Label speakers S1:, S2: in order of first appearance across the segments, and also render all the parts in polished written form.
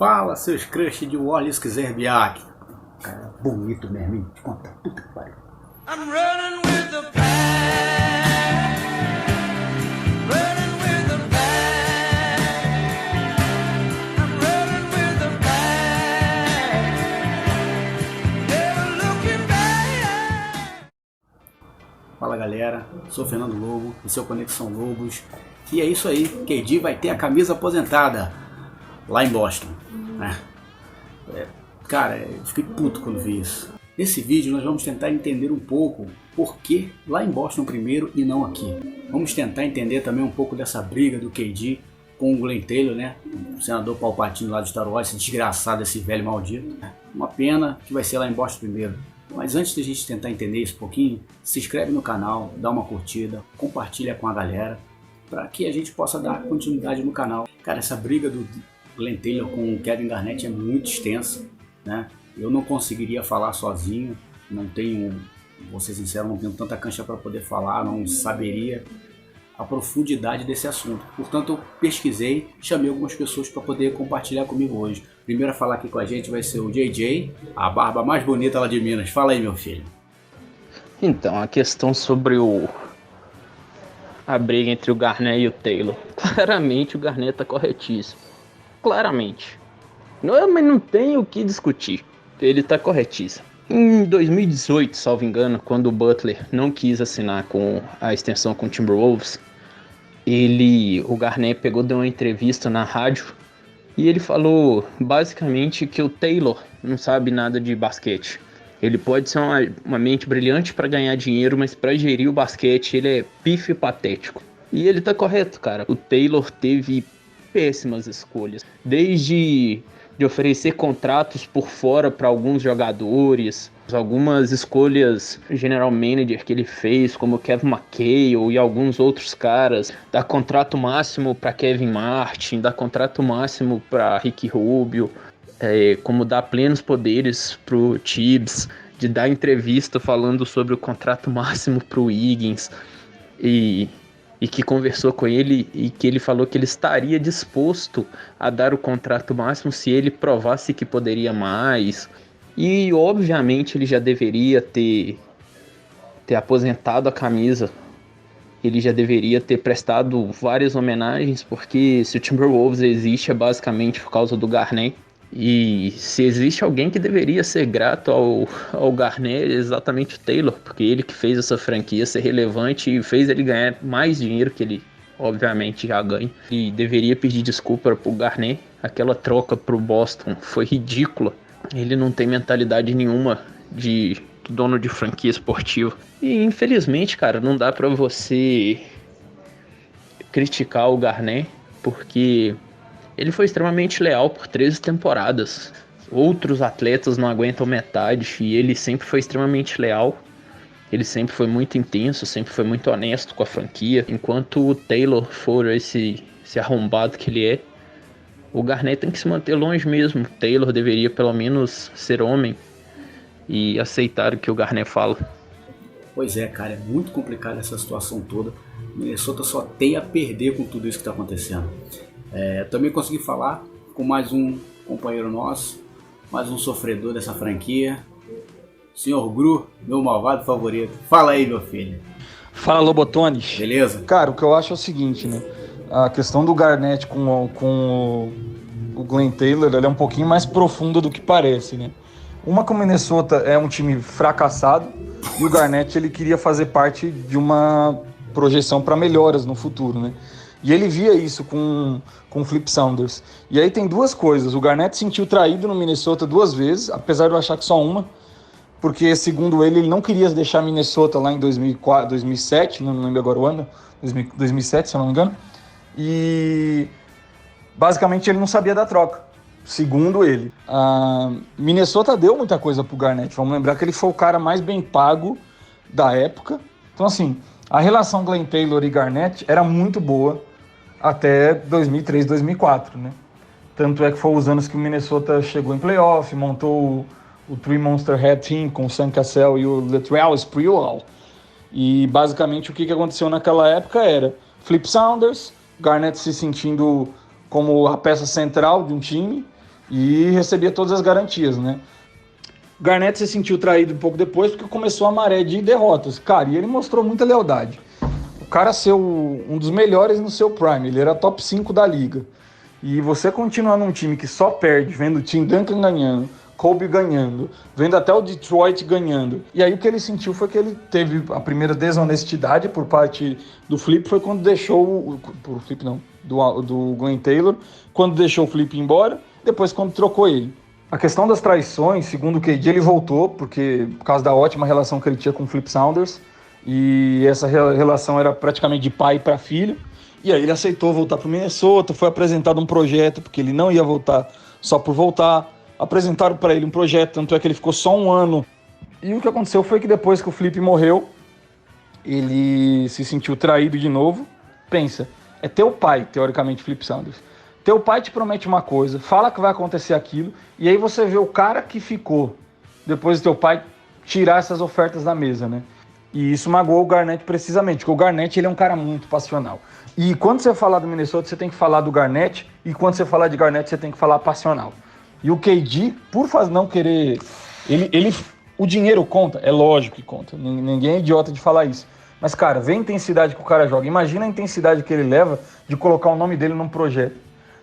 S1: Fala, seus crush de Wallace Zerbiak. Cara, bonito mesmo, hein? Conta, puta que pariu. I'm running with the pack. Running with the pack. I'm running with the pack. Never looking back. Fala, galera. Sou Fernando Lobo, esse é o Conexão Lobos. E é isso aí, KD vai ter a camisa aposentada lá em Boston. Cara, eu fiquei puto quando vi isso. Nesse vídeo nós vamos tentar entender um pouco por que lá em Boston primeiro e não aqui. Vamos tentar entender também um pouco dessa briga do KD com o Glenn Taylor, né? O senador Palpatine lá de Star Wars, esse desgraçado, esse velho maldito. Uma pena que vai ser lá em Boston primeiro. Mas antes de a gente tentar entender isso um pouquinho, se inscreve no canal, dá uma curtida, compartilha com a galera, para que a gente possa dar continuidade no canal. Cara, essa briga do Glenn Taylor com o Kevin Garnett é muito extensa, né? Eu não conseguiria falar sozinho, não tenho, vou ser sincero, não tenho tanta cancha para poder falar, não saberia a profundidade desse assunto. Portanto, eu pesquisei, chamei algumas pessoas para poder compartilhar comigo hoje. Primeiro a falar aqui com a gente vai ser o JJ, a barba mais bonita lá de Minas. Fala aí, meu filho.
S2: Então, a questão sobre a briga entre o Garnett e o Taylor. Claramente o Garnett tá corretíssimo. Claramente. Mas não tem o que discutir. Ele tá corretíssimo. Em 2018, salvo engano, quando o Butler não quis assinar com a extensão com o Timberwolves, o Garnett deu uma entrevista na rádio e ele falou basicamente que o Taylor não sabe nada de basquete. Ele pode ser uma mente brilhante para ganhar dinheiro, mas para gerir o basquete ele é pífio e patético. E ele tá correto, cara. O Taylor teve péssimas escolhas. Desde de oferecer contratos por fora para alguns jogadores, algumas escolhas general manager que ele fez, como Kevin McHale e alguns outros caras, dar contrato máximo para Kevin Martin, dar contrato máximo para Ricky Rubio, como dar plenos poderes pro Tibbs, de dar entrevista falando sobre o contrato máximo pro Wiggins, e que conversou com ele e que ele falou que ele estaria disposto a dar o contrato máximo se ele provasse que poderia mais. E obviamente ele já deveria ter aposentado a camisa. Ele já deveria ter prestado várias homenagens, porque se o Timberwolves existe é basicamente por causa do Garnett. E se existe alguém que deveria ser grato ao Garnett, é exatamente o Taylor, porque ele que fez essa franquia ser relevante e fez ele ganhar mais dinheiro que ele obviamente já ganha. E deveria pedir desculpa pro Garnett. Aquela troca pro Boston foi ridícula. Ele não tem mentalidade nenhuma de dono de franquia esportiva. E infelizmente, cara, não dá pra você criticar o Garnett, porque ele foi extremamente leal por 13 temporadas. Outros atletas não aguentam metade e ele sempre foi extremamente leal. Ele sempre foi muito intenso, sempre foi muito honesto com a franquia. Enquanto o Taylor for esse arrombado que ele é, o Garnett tem que se manter longe mesmo. O Taylor deveria pelo menos ser homem e aceitar o que o Garnett fala.
S1: Pois é, cara, é muito complicada essa situação toda. Minnesota só tem a perder com tudo isso que está acontecendo. Também consegui falar com mais um companheiro nosso, mais um sofredor dessa franquia, Sr. Gru, meu malvado favorito. Fala aí, meu filho.
S3: Fala, Lobotones.
S1: Beleza?
S3: Cara, o que eu acho é o seguinte, né? A questão do Garnett com o Glenn Taylor, ela é um pouquinho mais profunda do que parece, né? Uma que o Minnesota é um time fracassado e o Garnett ele queria fazer parte de uma projeção para melhoras no futuro, né? E ele via isso com o Flip Saunders. E aí tem duas coisas. O Garnett se sentiu traído no Minnesota 2 vezes, apesar de eu achar que só uma, porque, segundo ele não queria deixar Minnesota lá em 2004, 2007, não lembro agora o ano, 2007, se eu não me engano. E, basicamente, ele não sabia da troca, segundo ele. Minnesota deu muita coisa pro Garnett. Vamos lembrar que ele foi o cara mais bem pago da época. Então, assim, a relação Glenn Taylor e Garnett era muito boa até 2003, 2004, né? Tanto é que foi os anos que o Minnesota chegou em playoff, montou o Three Monster Head Team com o Sam Cassell e o Latrell Sprewell. E basicamente o que aconteceu naquela época era Flip Saunders, Garnett se sentindo como a peça central de um time, e recebia todas as garantias, né? Garnett se sentiu traído um pouco depois porque começou a maré de derrotas. Cara, e ele mostrou muita lealdade. O cara ser um dos melhores no seu prime, ele era top 5 da liga. E você continuar num time que só perde, vendo o Tim Duncan ganhando, Kobe ganhando, vendo até o Detroit ganhando. E aí o que ele sentiu foi que ele teve a primeira desonestidade por parte do Flip, foi quando deixou por Flip não, do Glenn Taylor, quando deixou o Flip embora, depois quando trocou ele. A questão das traições, segundo o KD, ele voltou, porque por causa da ótima relação que ele tinha com o Flip Saunders, e essa relação era praticamente de pai para filho. E aí ele aceitou voltar para o Minnesota, foi apresentado um projeto, porque ele não ia voltar só por voltar. Apresentaram para ele um projeto, tanto é que ele ficou só um ano. E o que aconteceu foi que depois que o Flip morreu, ele se sentiu traído de novo. Pensa, é teu pai, teoricamente, Flip Saunders. Teu pai te promete uma coisa, fala que vai acontecer aquilo, e aí você vê o cara que ficou, depois do teu pai tirar essas ofertas da mesa, né? E isso magoou o Garnett precisamente, porque o Garnett ele é um cara muito passional. E quando você falar do Minnesota, você tem que falar do Garnett, e quando você falar de Garnett, você tem que falar passional. E o KD, por não querer... o dinheiro conta, é lógico que conta, ninguém é idiota de falar isso. Mas, cara, vê a intensidade que o cara joga. Imagina a intensidade que ele leva de colocar o nome dele num projeto.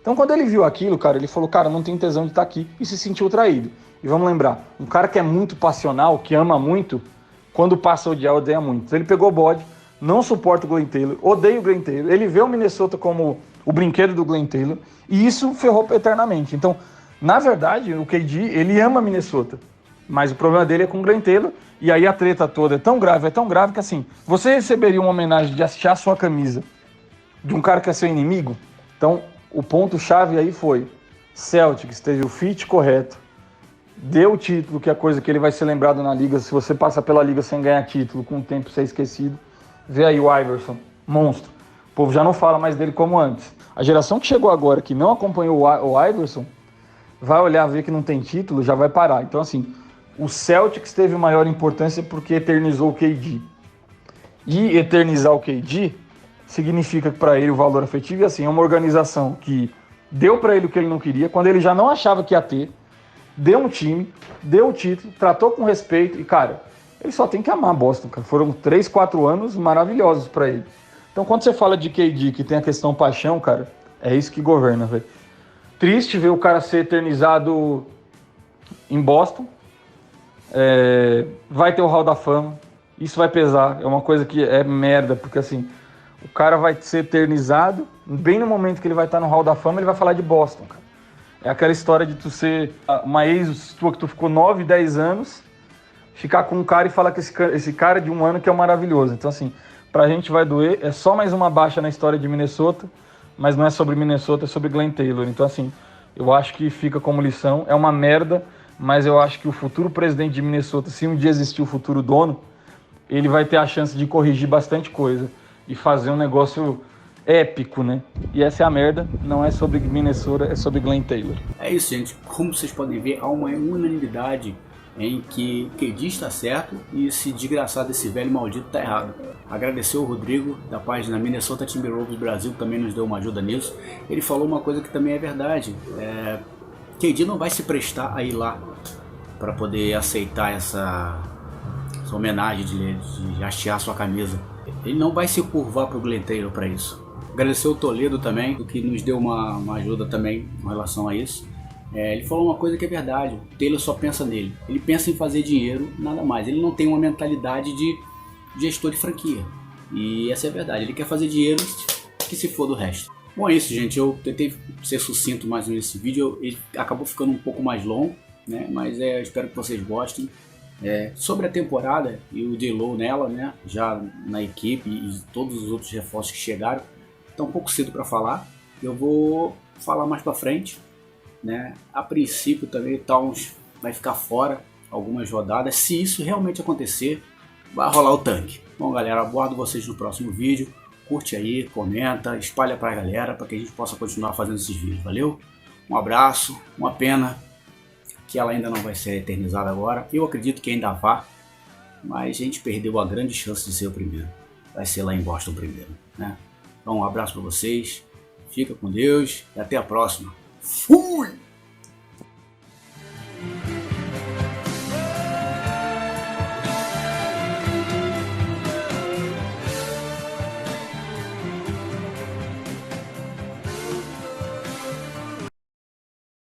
S3: Então, quando ele viu aquilo, cara, ele falou, cara, não tenho tesão de estar aqui, e se sentiu traído. E vamos lembrar, um cara que é muito passional, que ama muito, quando passa a odiar, odeia muito. Então, ele pegou o bode, não suporta o Glenn Taylor, odeia o Glenn Taylor, ele vê o Minnesota como o brinquedo do Glenn Taylor, e isso ferrou eternamente. Então, na verdade, o KD, ele ama Minnesota, mas o problema dele é com o Glenn Taylor, e aí a treta toda é tão grave que assim, você receberia uma homenagem de achar sua camisa de um cara que é seu inimigo? Então, o ponto-chave aí foi, Celtics teve o fit correto, deu o título, que é a coisa que ele vai ser lembrado na liga, se você passa pela liga sem ganhar título, com o tempo ser esquecido. Vê aí o Iverson, monstro. O povo já não fala mais dele como antes. A geração que chegou agora, que não acompanhou o Iverson, vai olhar, ver que não tem título, já vai parar. Então, assim, o Celtics teve maior importância porque eternizou o KD. E eternizar o KD significa que para ele o valor afetivo, e assim, é uma organização que deu para ele o que ele não queria, quando ele já não achava que ia ter, deu um time, deu o título, tratou com respeito, e, cara, ele só tem que amar Boston, cara. Foram 3, 4 anos maravilhosos para ele. Então, quando você fala de KD, que tem a questão paixão, cara, é isso que governa, velho. Triste ver o cara ser eternizado em Boston. Vai ter o Hall da Fama. Isso vai pesar. É uma coisa que é merda, porque assim, o cara vai ser eternizado, bem no momento que ele vai estar no Hall da Fama, ele vai falar de Boston, cara. É aquela história de tu ser uma ex tua que tu ficou 9, 10 anos, ficar com um cara e falar que esse cara de um ano que é maravilhoso. Então assim, pra gente vai doer. É só mais uma baixa na história de Minnesota, mas não é sobre Minnesota, é sobre Glenn Taylor. Então assim, eu acho que fica como lição. É uma merda, mas eu acho que o futuro presidente de Minnesota, se um dia existir o futuro dono, ele vai ter a chance de corrigir bastante coisa e fazer um negócio épico, né? E essa é a merda, não é sobre Minnesota, é sobre Glenn Taylor.
S1: É isso, gente. Como vocês podem ver, há uma unanimidade em que o KD está certo e esse desgraçado, esse velho maldito, está errado. Agradecer ao Rodrigo, da página Minnesota Timberwolves Brasil, que também nos deu uma ajuda nisso. Ele falou uma coisa que também é verdade. KD não vai se prestar a ir lá para poder aceitar essa homenagem de hastear sua camisa. Ele não vai se curvar para o Glenn Taylor para isso. Agradecer ao Toledo também, que nos deu uma ajuda também em relação a isso. Ele falou uma coisa que é verdade, o Taylor só pensa nele. Ele pensa em fazer dinheiro, nada mais. Ele não tem uma mentalidade de gestor de franquia. E essa é a verdade, ele quer fazer dinheiro, que se for do resto. Bom, é isso, gente. Eu tentei ser sucinto mais nesse vídeo. Ele acabou ficando um pouco mais longo, né? Mas eu espero que vocês gostem. Sobre a temporada e o D'Lo nela, né? Já na equipe e todos os outros reforços que chegaram, tá um pouco cedo para falar. Eu vou falar mais para frente, né? A princípio também o Towns vai ficar fora algumas rodadas. Se isso realmente acontecer, vai rolar o tanque. Bom, galera, aguardo vocês no próximo vídeo. Curte aí, comenta, espalha pra galera para que a gente possa continuar fazendo esses vídeos. Valeu? Um abraço, uma pena que ela ainda não vai ser eternizada agora. Eu acredito que ainda vá, mas a gente perdeu a grande chance de ser o primeiro. Vai ser lá em Boston primeiro, né? Então um abraço para vocês, fica com Deus e até a próxima. Fui!